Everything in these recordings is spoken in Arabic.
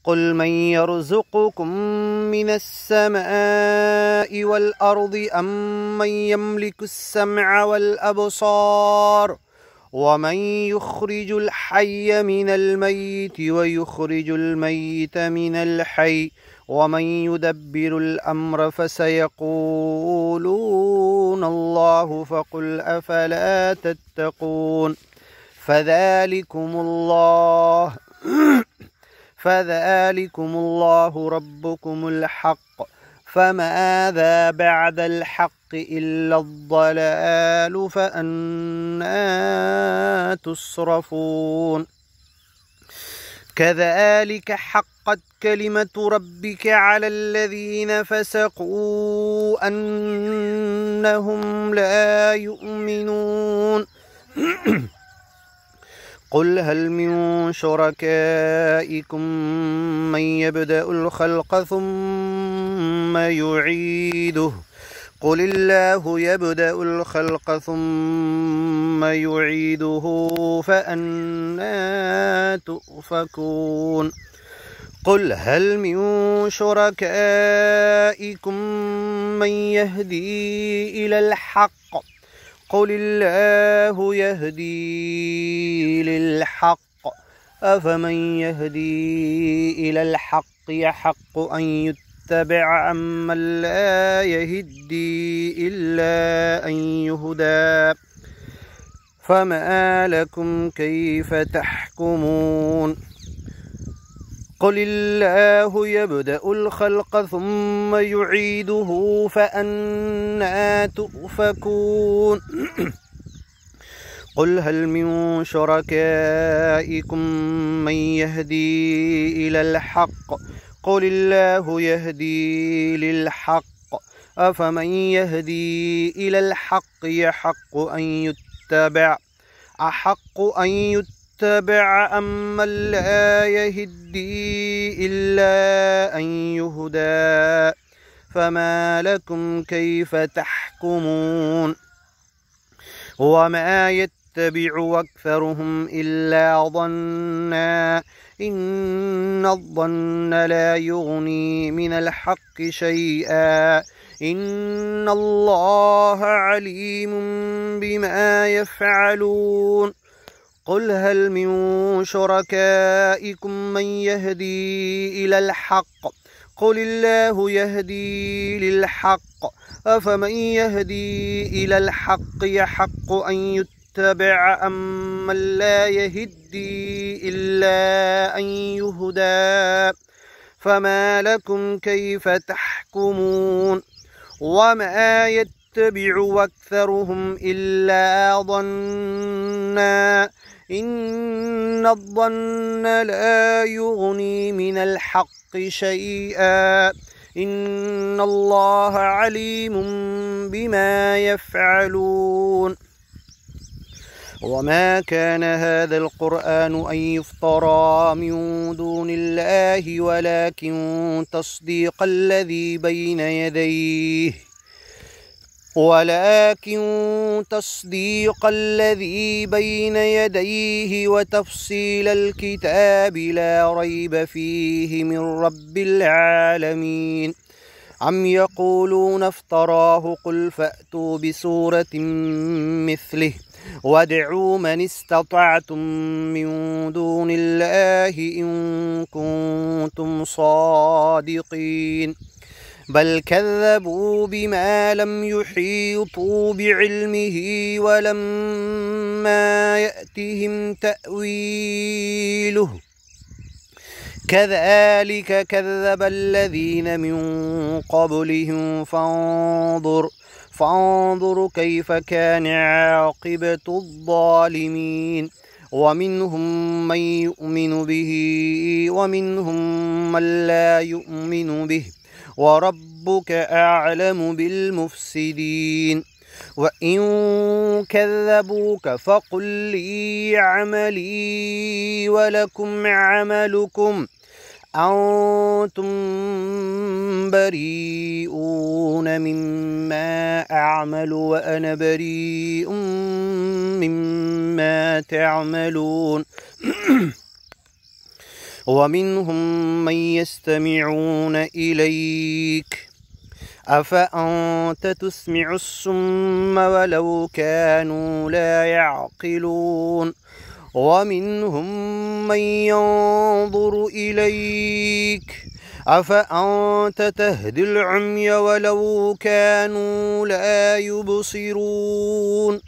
قل من يرزقكم من السماء والأرض أم من يملك السمع والأبصار ومن يخرج الحي من الميت ويخرج الميت من الحي ومن يدبر الأمر فسيقولون الله فقل أفلا تتقون فذلكم الله ربكم الحق فماذا بعد الحق إلا الضلال فأنى تصرفون كذلك حقت كلمة ربك على الذين فسقوا أنهم لا يؤمنون قل هل من شركائكم من يبدأ الخلق ثم يعيده قل الله يبدأ الخلق ثم يعيده فأنى تؤفكون قل هل من شركائكم من يهدي إلى الحق قل الله يهدي للحق أفمن يهدي إلى الحق يحق أن يتبع أمن لا يهدي إلا أن يهدى فما لكم كيف تحكمون قل الله يبدأ الخلق ثم يعيده فأنى تؤفكون قل هل من شركائكم من يهدي إلى الحق قل الله يهدي للحق أفمن يهدي إلى الحق يحق أن يتبع أمن لا يهدي إلا أن يهدى فما لكم كيف تحكمون وما يتبع أكثرهم إلا ظنا إن الظن لا يغني من الحق شيئا إن الله عليم بما يفعلون قل هل من شركائكم من يهدي إلى الحق قل الله يهدي للحق أفمن يهدي إلى الحق يحق أن يتبع أمن لا يهدي إلا أن يهدى فما لكم كيف تحكمون وما يتبع أكثرهم إلا ظنا إن الظن لا يغني من الحق شيئا إن الله عليم بما يفعلون وما كان هذا القرآن أن يفترى من دون الله ولكن تصديق الذي بين يديه وتفصيل الكتاب لا ريب فيه من رب العالمين أم يقولون افتراه قل فأتوا بسورة مثله وادعوا من استطعتم من دون الله إن كنتم صادقين بل كذبوا بما لم يحيطوا بعلمه ولما يأتهم تأويله كذلك كذب الذين من قبلهم فانظر كيف كان عاقبة الظالمين ومنهم من يؤمن به ومنهم من لا يؤمن به وربك أعلم بالمفسدين وإن كذبوك فقل لي عملي ولكم عملكم أنتم بريئون مما أعمل وأنا بريء مما تعملون ومنهم من يستمعون إليك أفأنت تسمع الصم ولو كانوا لا يعقلون ومنهم من ينظر إليك أفأنت تهدي العمي ولو كانوا لا يبصرون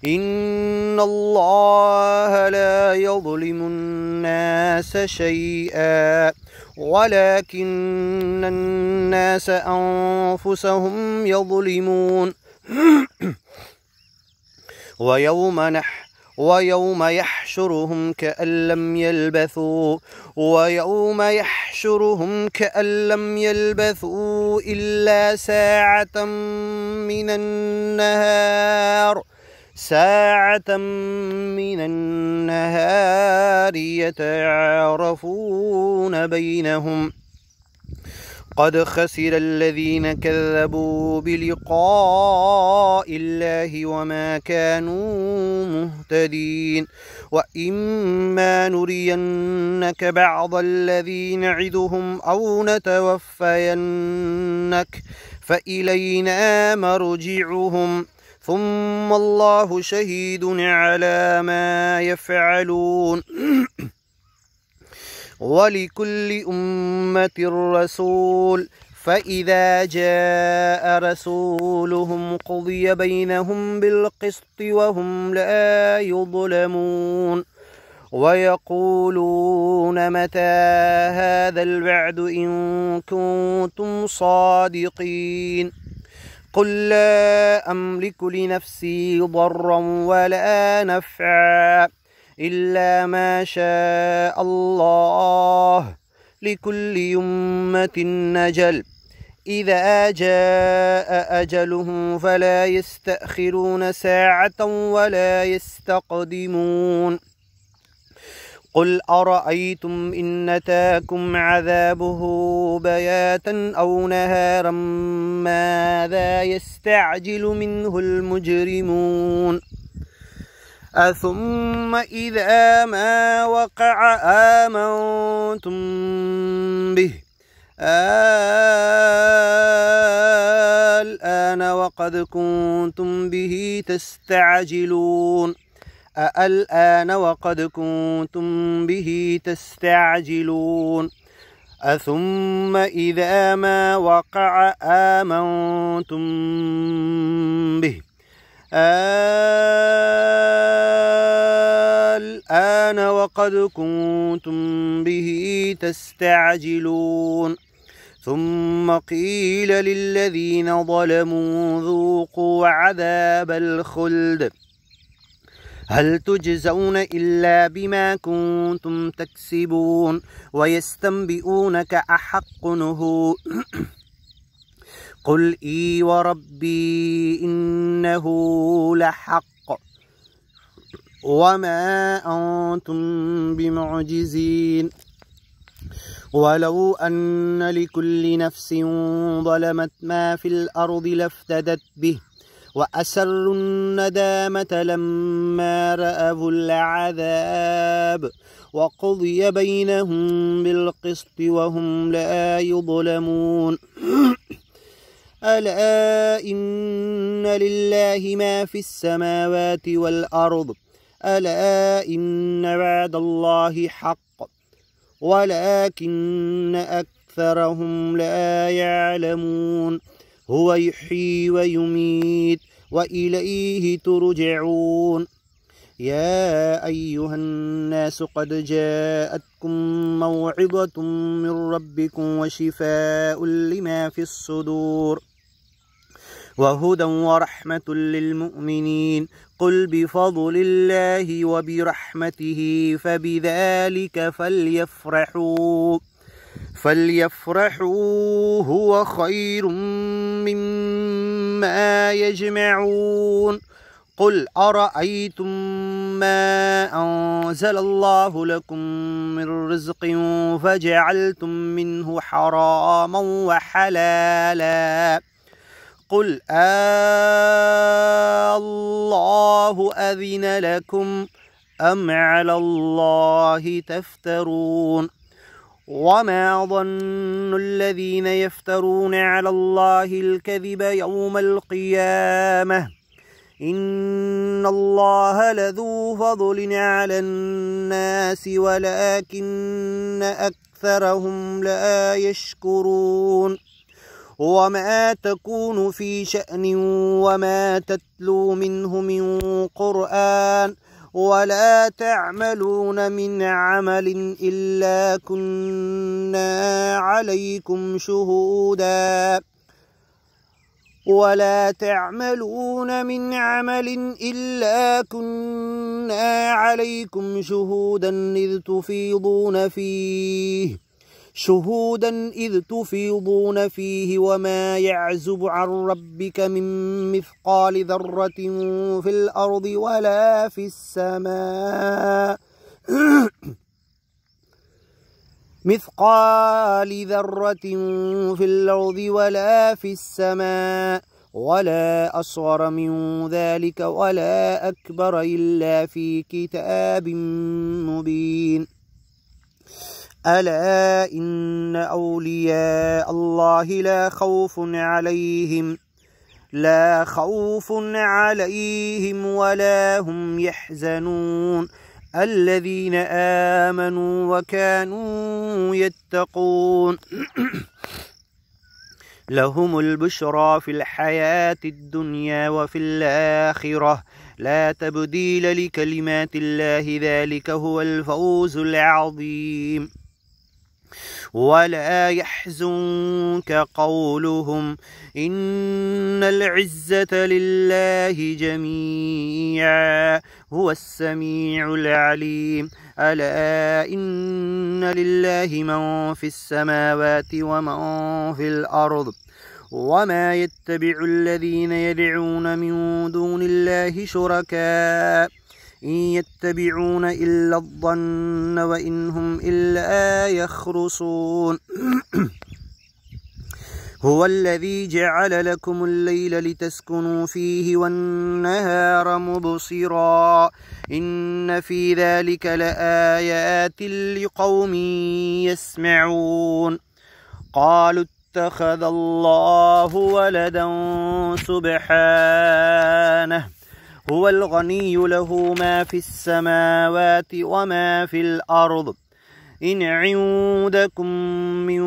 إن الله لا يظلم الناس شيئا ولكن الناس أنفسهم يظلمون ويوم يحشرهم كأن لم يلبثوا إلا ساعة من النهار يتعارفون بينهم قد خسر الذين كذبوا بلقاء الله وما كانوا مهتدين وإما نرينك بعض الذي نعدهم أو نتوفينك فإلينا مرجعهم ثم الله شهيد على ما يفعلون ولكل أمة رسول فإذا جاء رسولهم قضي بينهم بالقسط وهم لا يظلمون ويقولون متى هذا الوعد إن كنتم صادقين قل لا أملك لنفسي ضرا ولا نفعا إلا ما شاء الله لكل أمة أجل إذا جاء أجلهم فلا يستأخرون ساعة ولا يستقدمون قل أرأيتم إن أتاكم عذابه بياتا أو نهارا ماذا يستعجل منه المجرمون أثم إذا ما وقع آمنتم به الآن وقد كنتم به تستعجلون أثم إذا ما وقع آمنتم به الآن وقد كنتم به تستعجلون ثم قيل للذين ظلموا ذوقوا عذاب الخلد هل تجزون إلا بما كنتم تكسبون ويستنبئونك أحق هو قل إي وربي إنه لحق وما أنتم بمعجزين ولو أن لكل نفس ظلمت ما في الأرض لافتدت به وأسروا الندامة لما رأوا العذاب وقضي بينهم بالقسط وهم لا يظلمون ألا إن لله ما في السماوات والأرض ألا إن وعد الله حق ولكن أكثرهم لا يعلمون هو يحيي ويميت وإليه ترجعون يا أيها الناس قد جاءتكم موعظة من ربكم وشفاء لما في الصدور وهدى ورحمة للمؤمنين قل بفضل الله وبرحمته فبذلك فليفرحوا هو خير مما يجمعون قل أرأيتم ما أنزل الله لكم من رزق فجعلتم منه حراما وحلالا قل الله أذن لكم أم على الله تفترون وما ظن الذين يفترون على الله الكذب يوم القيامة إن الله لذو فضل على الناس ولكن أكثرهم لا يشكرون وما تكون في شأن وما تتلو منه من قرآن ولا تعملون من عمل إلا كنا عليكم شهودا إذ تفيضون فيه وما يعزب عن ربك من مثقال ذرة في الأرض ولا في السماء ولا أصغر من ذلك ولا أكبر إلا في كتاب مبين ألا إن أولياء الله لا خوف عليهم ولا هم يحزنون الذين آمنوا وكانوا يتقون لهم البشرى في الحياة الدنيا وفي الآخرة لا تبديل لكلمات الله ذلك هو الفوز العظيم ولا يحزنك قولهم إن العزة لله جميعا هو السميع العليم ألا إن لله من في السماوات ومن في الأرض وما يتبع الذين يدعون من دون الله شركاء إن يتبعون إلا الظن وإن هم إلا يخرصون هو الذي جعل لكم الليل لتسكنوا فيه والنهار مبصرا إن في ذلك لآيات لقوم يسمعون قالوا اتخذ الله ولدا سبحانه هو الغني له ما في السماوات وما في الأرض إن عندكم من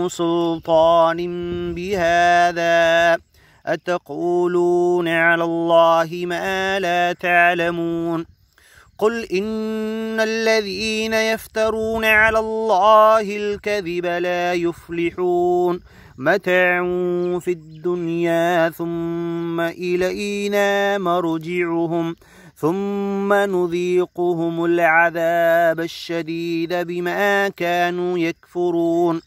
سلطان بهذا أتقولون على الله ما لا تعلمون قل إن الذين يفترون على الله الكذب لا يفلحون متاع في الدنيا ثم إلينا مرجعهم ثم نذيقهم العذاب الشديد بما كانوا يكفرون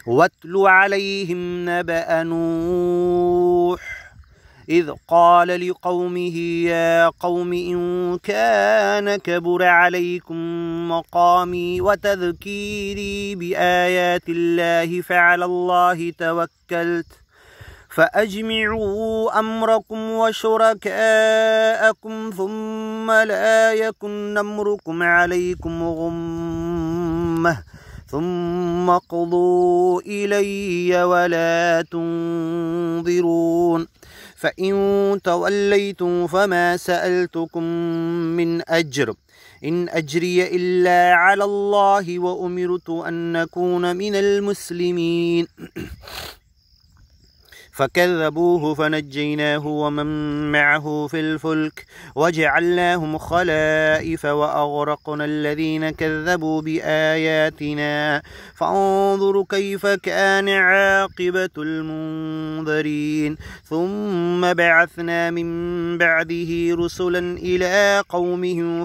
واتل عليهم نبأ نوح إذ قال لقومه يا قوم إن كان كبر عليكم مقامي وتذكيري بآيات الله فعلى الله توكلت فأجمعوا أمركم وشركاءكم ثم لا يكن أمركم عليكم غمة ثم قضوا إلي ولا تنظرون فإن توليتم فما سألتكم من أجر إن أجري إلا على الله وأمرت أن أكون من المسلمين فكذبوه فنجيناه ومن معه في الفلك وجعلناهم خلائف وأغرقنا الذين كذبوا بآياتنا فانظر كيف كان عاقبة المنذرين ثم بعثنا من بعده رسلا إلى قومهم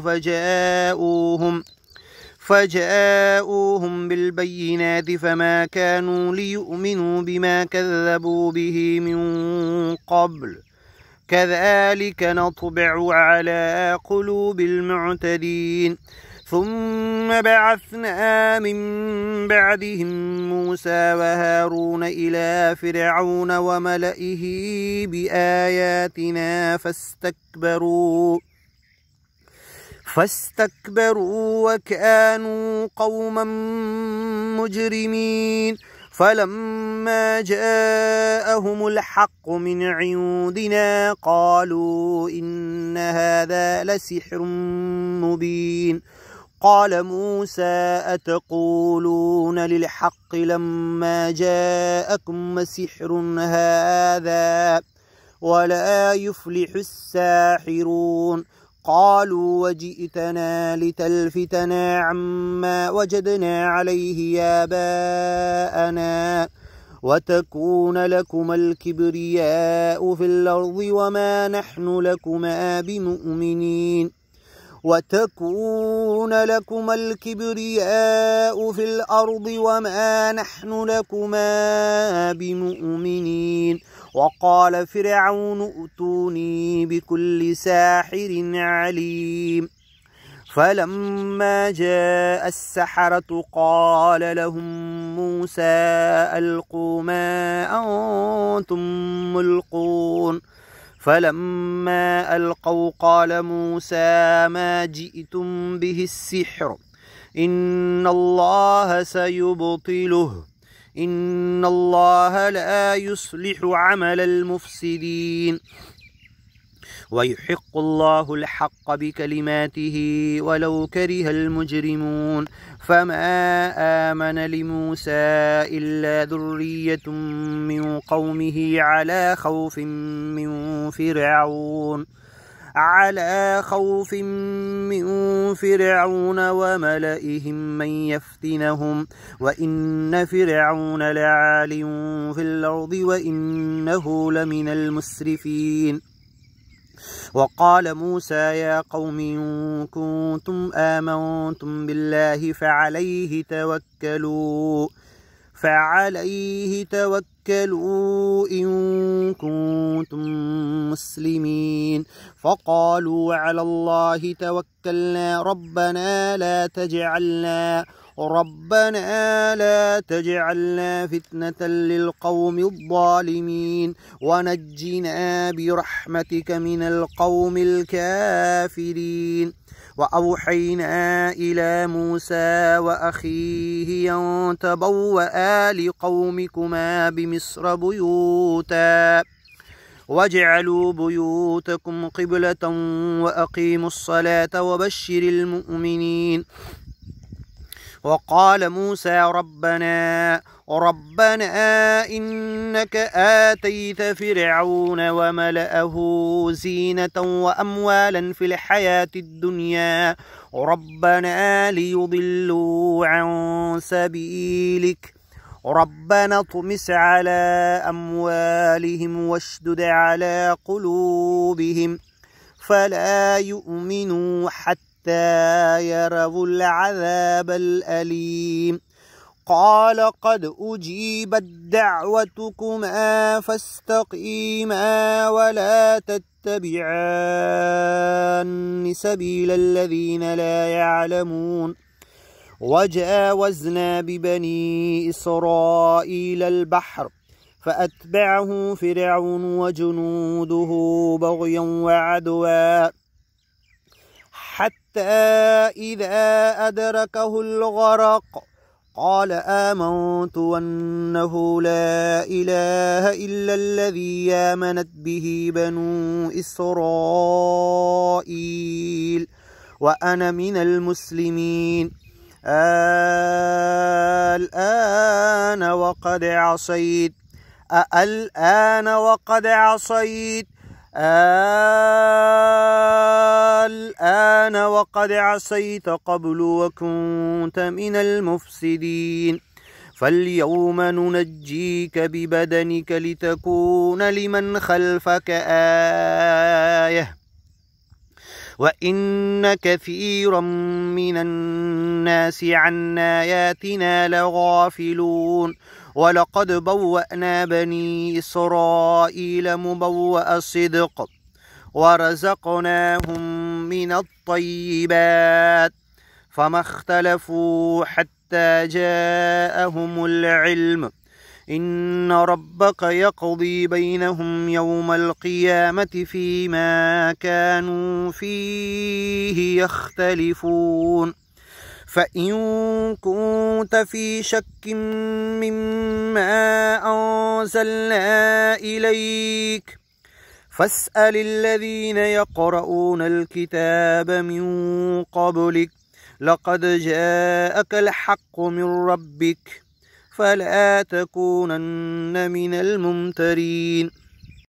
فجاءوهم بالبينات فما كانوا ليؤمنوا بما كذبوا به من قبل كذلك نطبع على قلوب المعتدين ثم بعثنا من بعدهم موسى وهارون إلى فرعون وملئه فاستكبروا وكانوا قوما مجرمين فلما جاءهم الحق من عندنا قالوا إن هذا لسحر مبين قال موسى أتقولون للحق لما جاءكم سحر هذا ولا يفلح الساحرون قالوا وجئتنا لتلفتنا عما وجدنا عليه آباءنا وتكون لكما الكبرياء في الأرض وما نحن لكما بمؤمنين وقال فرعون ائتوني بكل ساحر عليم فلما جاء السحرة قال لهم موسى ألقوا ما أنتم ملقون فلما ألقوا قال موسى ما جئتم به السحر إن الله سيبطله إن الله لا يصلح عمل المفسدين ويحق الله الحق بكلماته ولو كره المجرمون فما آمن لموسى إلا ذرية من قومه على خوف من فرعون وملئهم من يفتنهم وإن فرعون لعال في الأرض وإنه لمن المسرفين وقال موسى يا قوم إن كنتم آمنتم بالله فعليه توكلوا إن كنتم مسلمين فقالوا على الله توكلنا ربنا لا تجعلنا فتنة للقوم الظالمين ونجنا برحمتك من القوم الكافرين وأوحينا إلى موسى وأخيه أن تبوأ لقومكما بمصر بيوتا واجعلوا بيوتكم قبلة وأقيموا الصلاة وبشر المؤمنين وقال موسى ربنا إنك آتيت فرعون وملأه زينة وأموالا في الحياة الدنيا ربنا ليضلوا عن سبيلك ربنا اطمس على أموالهم واشدد على قلوبهم فلا يؤمنوا حتى يروا العذاب الأليم قال قد أجيبت دعوتكما فاستقيما ولا تتبعان سبيل الذين لا يعلمون وجاوزنا ببني إسرائيل البحر فأتبعه فرعون وجنوده بغيا وعدوا حتى إذا أدركه الغرق قال آمنت أنه لا إله إلا الذي آمنت به بنو إسرائيل وأنا من المسلمين الآن وقد عصيت قبل وكنت من المفسدين فاليوم ننجيك ببدنك لتكون لمن خلفك آية وإن كثيرا من الناس عن آياتنا لغافلون ولقد بوأنا بني إسرائيل مبوأ صدق ورزقناهم من الطيبات فما اختلفوا حتى جاءهم العلم إن ربك يقضي بينهم يوم القيامة فيما كانوا فيه يختلفون فإن كنت في شك مما أنزلنا إليك فاسأل الذين يقرؤون الكتاب من قبلك لقد جاءك الحق من ربك فلا تكونن من الممترين